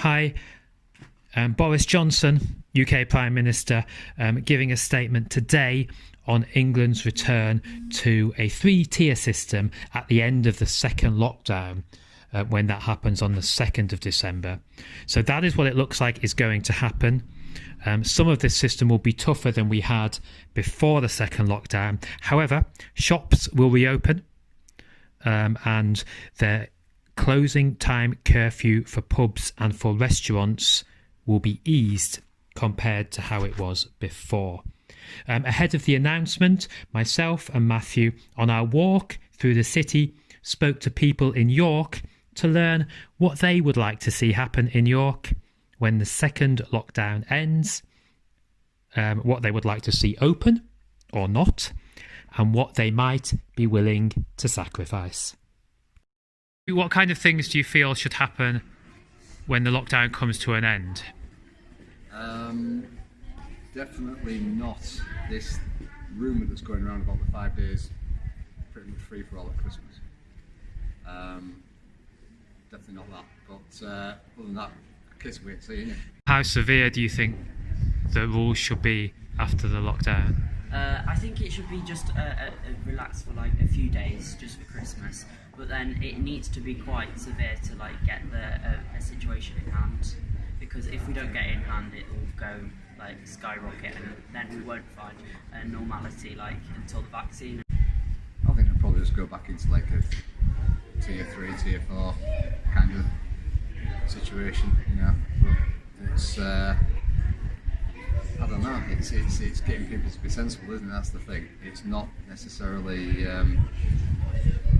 Hi, Boris Johnson, UK Prime Minister, giving a statement today on England's return to a three-tier system at the end of the second lockdown, when that happens on the 2nd of December. So that is what it looks like is going to happen. Some of this system will be tougher than we had before the second lockdown. However, shops will reopen, and the closing time curfew for pubs and for restaurants will be eased compared to how it was before. Ahead of the announcement, myself and Matthew, on our walk through the city, spoke to people in York to learn what they would like to see happen in York when the second lockdown ends, what they would like to see open or not, and what they might be willing to sacrifice. What kind of things do you feel should happen when the lockdown comes to an end? Definitely not this rumour that's going around about the 5 days pretty much free for all at Christmas. Definitely not that, but other than that, kiss and wait and see, innit? How severe do you think the rules should be after the lockdown? I think it should be just relaxed for like a few days just for Christmas, but then it needs to be quite severe to like get a situation in hand, because if we don't get it in hand it will go like skyrocket, and then we won't find a normality like until the vaccine. I think they'll probably just go back into like a tier 3, tier 4 kind of situation, you know, but it's I don't know, it's getting people to be sensible, isn't it? That's the thing. It's not necessarily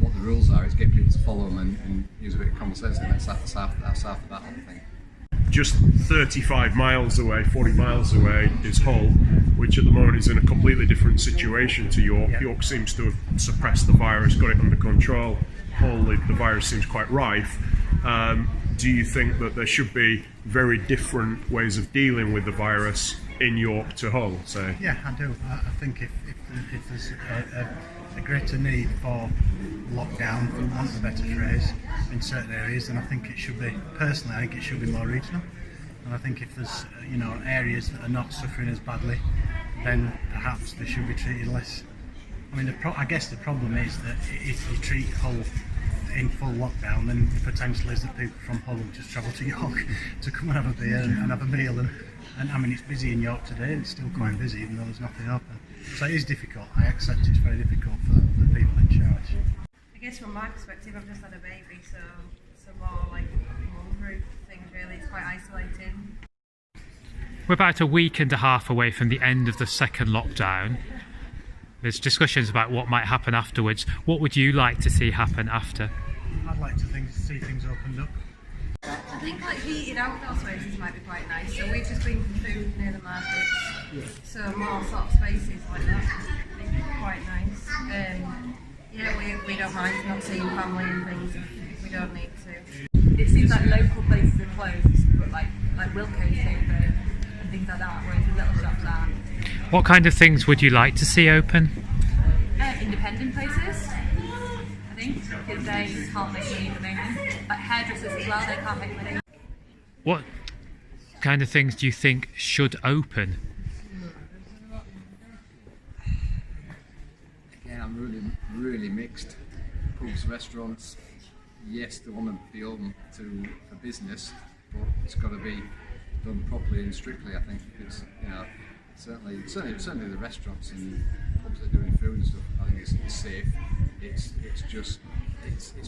what the rules are, it's getting people to follow them and use a bit of common sense, and that's half the battle, I think. Just 35 miles away, 40 miles away is Hull, which at the moment is in a completely different situation to York. Yeah. York seems to have suppressed the virus, got it under control. Hull, the virus seems quite rife. Do you think that there should be very different ways of dealing with the virus in York to Hull, say? Yeah, I do. I think if there's a greater need for lockdown, for want of a better phrase, in certain areas, then I think it should be, personally, I think it should be more regional. And I think if there's, areas that are not suffering as badly, then perhaps they should be treated less. I mean, I guess the problem is that if you treat Hull in full lockdown, then the potential is that people from Hull will just travel to York to come and have a beer and have a meal. And I mean, it's busy in York today, it's still quite busy even though there's nothing open. So it is difficult. I accept it's very difficult for the people in charge. I guess from my perspective, I've just had a baby, so more like mum group things really. It's quite isolating. We're about a week and a half away from the end of the second lockdown. There's discussions about what might happen afterwards. What would you like to see happen after? I'd like to see things opened up. I think like heated outdoor spaces might be quite nice. So we've just been for food near the markets. Yeah. So more sort of spaces like that I think quite nice. We don't mind not seeing family and things if we don't need to. It seems like local places are closed, but like Wilco's open and things like that, whereas the little shops aren't. What kind of things would you like to see open? Independent places, I think, because they can't make money at the moment. Like hairdressers as well, they can't make money. What kind of things do you think should open? Again, I'm really mixed. Pubs, restaurants, yes, they want to be open for business, but it's got to be done properly and strictly. I think it's, certainly the restaurants and pubs that are doing food and stuff, I think it's safe. It's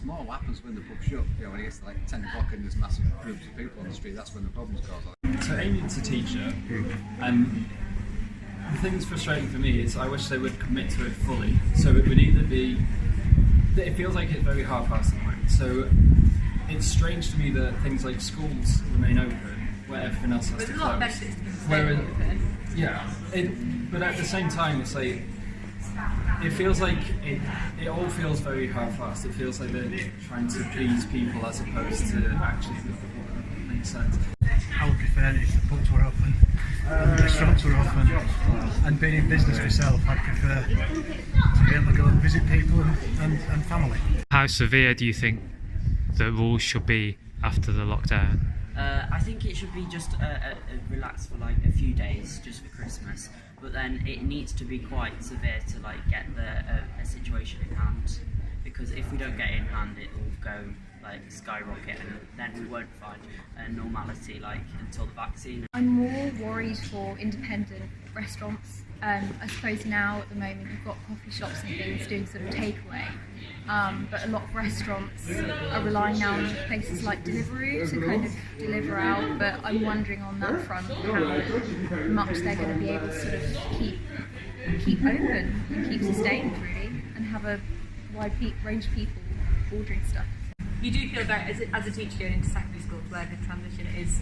more what happens when the pubs shut. When it gets to like 10 o'clock and there's massive groups of people on the street, that's when the problems cause. So Amy's a teacher, and the thing that's frustrating for me is I wish they would commit to it fully. So it would either be, it feels like it's very half-assed at the moment. So it's strange to me that things like schools remain open where everything else has to close. There's a lot of benefits to staying open. Yeah, but at the same time, it's like, it feels like it all feels very half-assed. It feels like they're trying to please people as opposed to actually make sense. I would prefer it if the pubs were open, and the restaurants were open, and being in business myself, I'd prefer to be able to go and visit people and family. How severe do you think the rules should be after the lockdown? I think it should be just relaxed for like a few days, just for Christmas. But then it needs to be quite severe to like get a situation in hand. Because if we don't get it in hand, it will go like skyrocket, and then we won't find normality like until the vaccine. I'm more worried for independent restaurants. I suppose now at the moment you've got coffee shops and things doing sort of takeaway, but a lot of restaurants are relying now on places like Deliveroo to kind of deliver out. But I'm wondering on that front how much they're going to be able to sort of keep open and keep sustained really, and have a wide range of people ordering stuff. You do feel very, as a teacher going into secondary schools where the transition is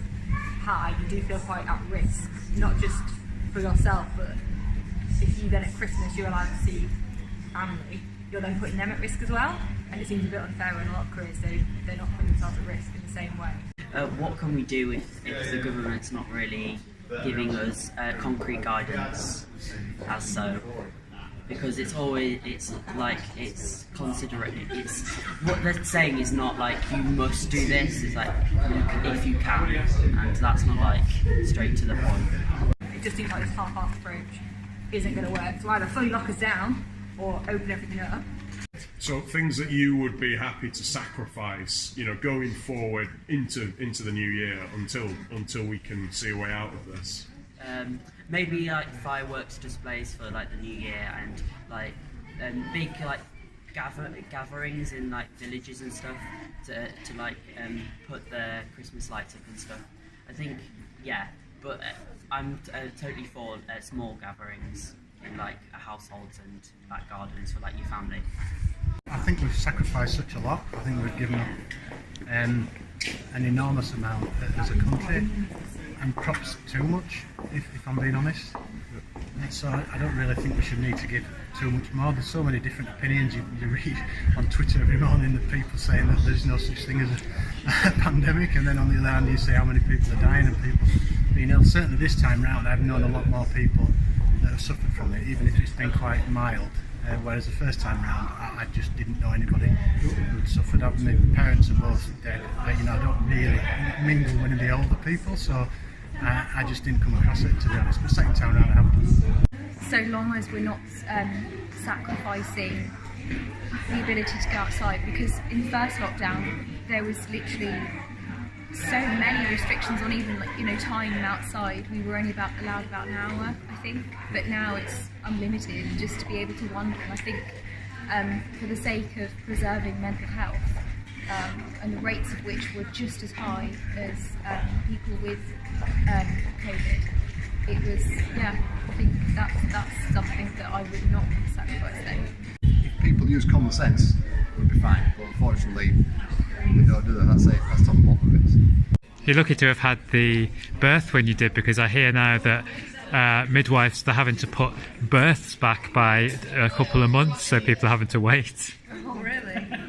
high, you do feel quite at risk, not just for yourself, but if you then at Christmas you're allowed to see family, you're then putting them at risk as well, and it seems a bit unfair in a lot of careers they're not putting themselves at risk in the same way. What can we do if the government's not really giving us concrete guidance as so? Because it's considerate. It's what they're saying is not like you must do this. It's like if you can, and that's not like straight to the point. It just seems like this half-half approach isn't going to work. So either fully lock us down or open everything up. So things that you would be happy to sacrifice, going forward into the new year until we can see a way out of this. Maybe like fireworks displays for like the new year, and like big like gatherings in like villages and stuff to like put the Christmas lights up and stuff. I think but I'm totally for small gatherings in like households and back gardens for like your family. I think we've sacrificed such a lot. I think we've given up an enormous amount as a country, and perhaps too much, if I'm being honest. So I don't really think we should need to give too much more. There's so many different opinions you read on Twitter every morning, that people saying that there's no such thing as a pandemic, and then on the other hand you say how many people are dying and people being ill. Certainly this time round I've known a lot more people that have suffered from it, even if it's been quite mild. Whereas the first time round, I just didn't know anybody who'd suffered. My parents are both dead, but I don't really mingle with the older people, so I just didn't come across it, to be honest. But second time round I have. So long as we're not sacrificing the ability to go outside, because in the first lockdown there was literally so many restrictions on even time outside. We were only allowed about an hour, I think, but now it's unlimited just to be able to wander. And I think for the sake of preserving mental health and the rates of which were just as high as people with COVID, it was I think that's something that I would not sacrifice then. If people use common sense, it would be fine, but unfortunately they don't do that. That's top one of it. You're lucky to have had the birth when you did, because I hear now that midwives, they're having to put births back by a couple of months, so people are having to wait. Oh, really?